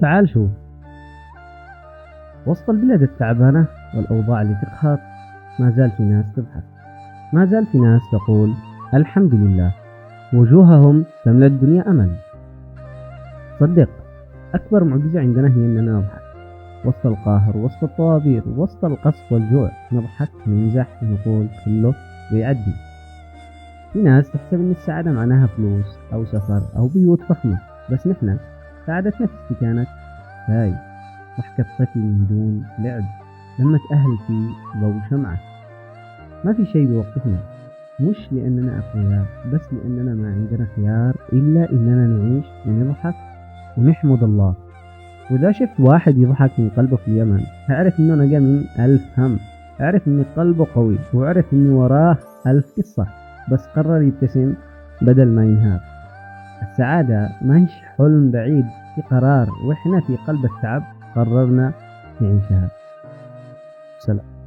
تعال شوف، وسط البلاد التعبانة والأوضاع اللي تقهر ما زال في ناس تضحك، ما زال في ناس تقول الحمد لله، وجوههم تملأ الدنيا أمل. صدق، أكبر معجزة عندنا هي أننا نضحك وسط القهر، وسط الطوابير، وسط القصف والجوع. نضحك، نمزح، نقول كله بيعدي. في ناس تحسب أن السعادة معناها فلوس أو سفر أو بيوت فخمة، بس نحن سعادة نفسي كانت هاي ضحكة طفل من دون لعب، لما أهل في ضوء شمعة. ما في شيء بيوقفنا، مش لأننا أقوياء، بس لأننا ما عندنا خيار إلا إننا نعيش ونضحك ونحمد الله. وإذا شفت واحد يضحك من قلبه في اليمن، اعرف إنه نجا من 1000 هم، اعرف إن قلبه قوي، واعرف إن وراه 1000 قصة، بس قرر يبتسم بدل ما ينهار. السعادة ما هيش حلم بعيد، في قرار، وإحنا في قلب التعب قررنا نعيشها. سلام.